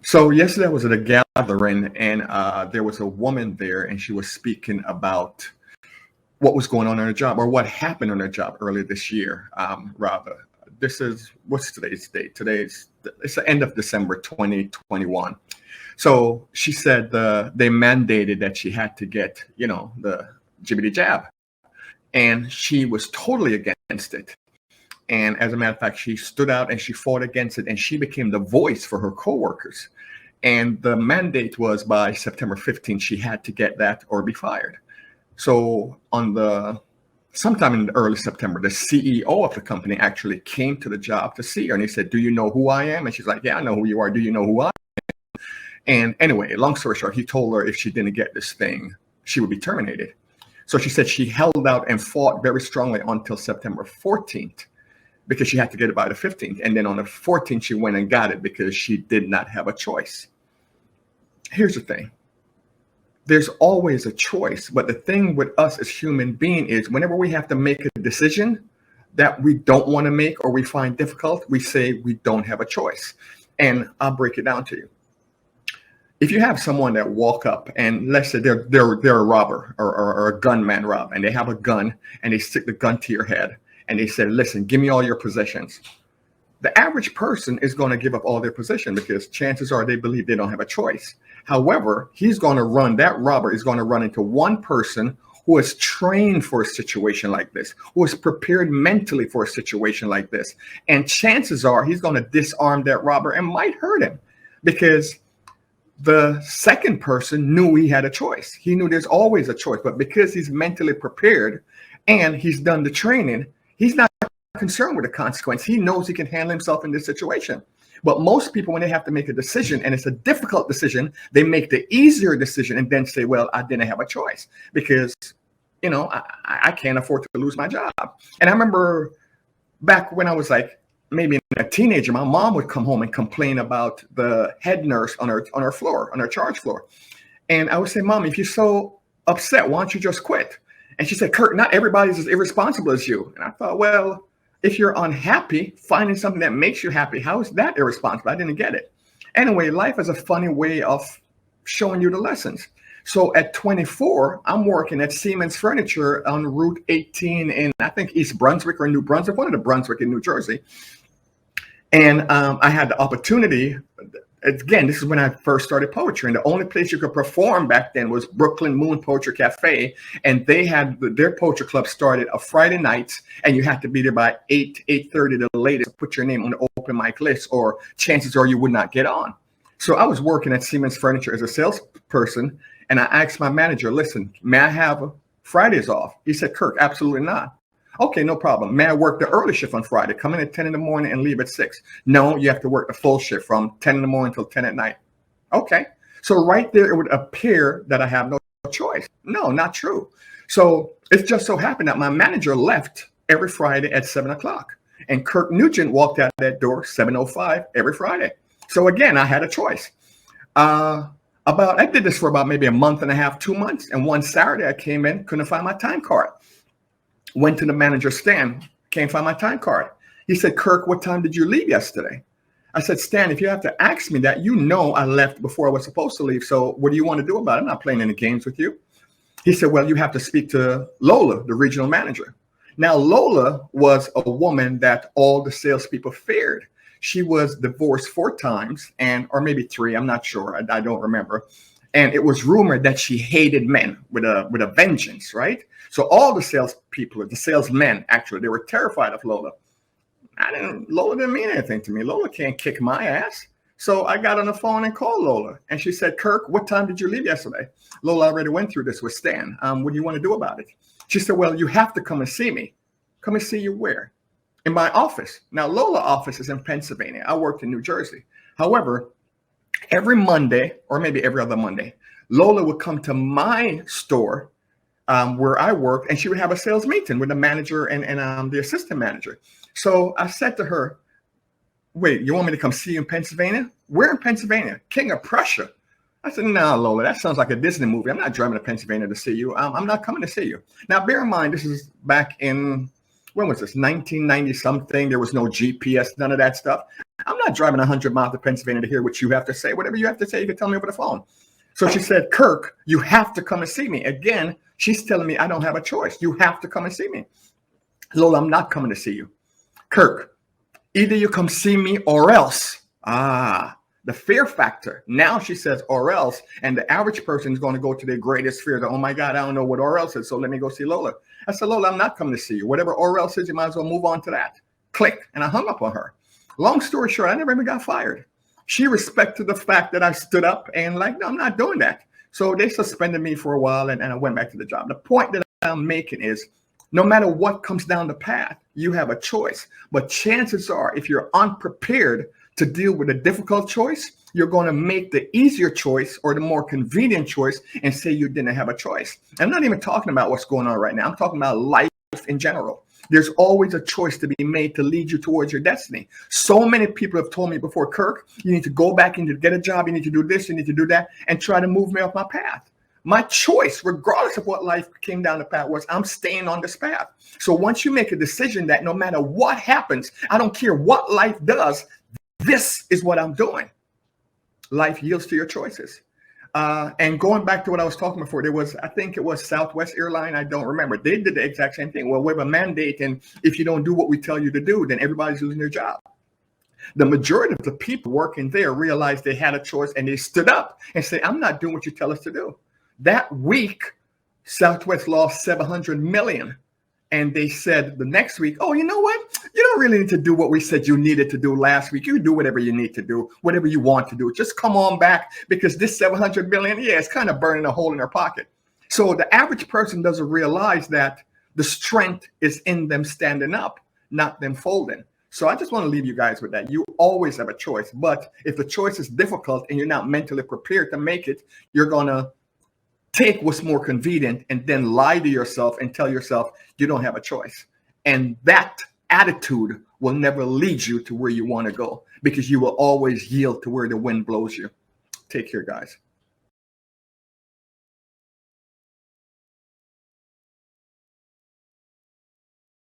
So yesterday I was at a gathering, and there was a woman there, and she was speaking about what was going on in her job, or what happened on her job earlier this year. Rather, this is what's today's date? It's the end of December 2021. So she said they mandated that she had to get, the GBD jab, and she was totally against it. And as a matter of fact, she stood out and she fought against it, and she became the voice for her coworkers. And the mandate was by September 15th, she had to get that or be fired. So sometime in early September, the CEO of the company actually came to the job to see her, and he said, "Do you know who I am?" And she's like, "Yeah, I know who you are. Do you know who I am?" And anyway, long story short, he told her if she didn't get this thing, she would be terminated. So she said she held out and fought very strongly until September 14th because she had to get it by the 15th. And then on the 14th, she went and got it because she did not have a choice. Here's the thing. There's always a choice. But the thing with us as human beings is whenever we have to make a decision that we don't want to make or we find difficult, we say we don't have a choice. And I'll break it down to you. If you have someone that walk up and let's say they're a robber or a gunman rob, and they have a gun and they stick the gun to your head and they say, "Listen, give me all your possessions." The average person is going to give up all their possession because chances are they believe they don't have a choice. However, that robber is going to run into one person who is trained for a situation like this, who is prepared mentally for a situation like this. And chances are he's going to disarm that robber and might hurt him because the second person knew he had a choice. He knew there's always a choice, but because he's mentally prepared and he's done the training, he's not concerned with the consequence. He knows he can handle himself in this situation. But most people, when they have to make a decision and it's a difficult decision, they make the easier decision and then say, "Well, I didn't have a choice because, I can't afford to lose my job." And I remember back when I was like maybe a teenager, my mom would come home and complain about the head nurse on her floor, on her charge floor. And I would say, "Mom, if you're so upset, why don't you just quit?" And she said, "Kirk, not everybody's as irresponsible as you." And I thought, well, if you're unhappy, finding something that makes you happy, how is that irresponsible? I didn't get it. Anyway, life is a funny way of showing you the lessons. So at 24, I'm working at Siemens Furniture on Route 18 in, I think, East Brunswick or New Brunswick, one of the Brunswick in New Jersey. And I had the opportunity, again, this is when I first started poetry, and the only place you could perform back then was Brooklyn Moon Poetry Cafe. And they had their poetry club started a Friday nights, and you had to be there by 8:30 the latest to put your name on the open mic list, or chances are you would not get on. So I was working at Siemens Furniture as a salesperson, and I asked my manager, "Listen, may I have Fridays off?" He said, "Kirk, absolutely not." "Okay, no problem. May I work the early shift on Friday? Come in at 10 in the morning and leave at 6. "No, you have to work the full shift from 10 in the morning till 10 at night." Okay. So right there, it would appear that I have no choice. No, not true. So it just so happened that my manager left every Friday at 7 o'clock. And Kirk Nugent walked out that door 7:05 every Friday. So again, I had a choice. I did this for about maybe a month and a half, 2 months. And one Saturday I came in, couldn't find my time card. Went to the manager's stand, can't find my time card. He said, "Kirk, what time did you leave yesterday?" I said, "Stan, if you have to ask me that, I left before I was supposed to leave. So what do you want to do about it? I'm not playing any games with you." He said, "Well, you have to speak to Lola, the regional manager." Now, Lola was a woman that all the salespeople feared. She was divorced 4 times, or maybe 3, I'm not sure. I don't remember. And it was rumored that she hated men with a vengeance, right? So all the salespeople, the salesmen, actually, they were terrified of Lola. Lola didn't mean anything to me. Lola can't kick my ass. So I got on the phone and called Lola. And she said, "Kirk, what time did you leave yesterday?" Lola already went through this with Stan. "What do you want to do about it?" She said, "Well, you have to come and see me." "Come and see you where?" "In my office." Now, Lola's office is in Pennsylvania. I worked in New Jersey. However, every Monday, or maybe every other Monday, Lola would come to my store where I worked, and she would have a sales meeting with the manager and the assistant manager. So I said to her, "Wait, you want me to come see you in Pennsylvania?" "Where in Pennsylvania?" "King of Prussia." I said, "No, Lola, that sounds like a Disney movie. I'm not driving to Pennsylvania to see you. I'm not coming to see you." Now, bear in mind, this is back in, when was this? 1990 something. There was no GPS, none of that stuff. I'm not driving 100 miles to Pennsylvania to hear what you have to say. Whatever you have to say, you can tell me over the phone. So she said, Kirk, you have to come and see me. Again, she's telling me I don't have a choice. You have to come and see me. Lola, I'm not coming to see you. Kirk, either you come see me or else. The fear factor. Now she says or else, and the average person is going to go to their greatest fear. That, oh my God, I don't know what or else is, so let me go see Lola. I said, Lola, I'm not coming to see you. Whatever or else is, you might as well move on to that. Click, and I hung up on her. Long story short, I never even got fired. She respected the fact that I stood up and like, no, I'm not doing that. So they suspended me for a while, and I went back to the job. The point that I'm making is, no matter what comes down the path, you have a choice. But chances are, if you're unprepared to deal with a difficult choice, you're going to make the easier choice or the more convenient choice and say you didn't have a choice. I'm not even talking about what's going on right now. I'm talking about life in general. There's always a choice to be made to lead you towards your destiny. So many people have told me before, Kirk, you need to go back and get a job. You need to do this. You need to do that, and try to move me off my path. My choice, regardless of what life came down the path, was I'm staying on this path. So once you make a decision that no matter what happens, I don't care what life does, this is what I'm doing. Life yields to your choices. And going back to what I was talking before, I think it was Southwest Airline. I don't remember. They did the exact same thing. Well, we have a mandate, and if you don't do what we tell you to do, then everybody's losing their job. The majority of the people working there realized they had a choice, and they stood up and said, I'm not doing what you tell us to do. That week, Southwest lost $700 million. And they said the next week, oh, you know what? You don't really need to do what we said you needed to do last week. You do whatever you need to do, whatever you want to do. Just come on back, because this $700 million, it's kind of burning a hole in their pocket. So the average person doesn't realize that the strength is in them standing up, not them folding. So I just want to leave you guys with that. You always have a choice. But if the choice is difficult and you're not mentally prepared to make it, you're going to take what's more convenient and then lie to yourself and tell yourself you don't have a choice. And that attitude will never lead you to where you want to go, because you will always yield to where the wind blows you. Take care, guys.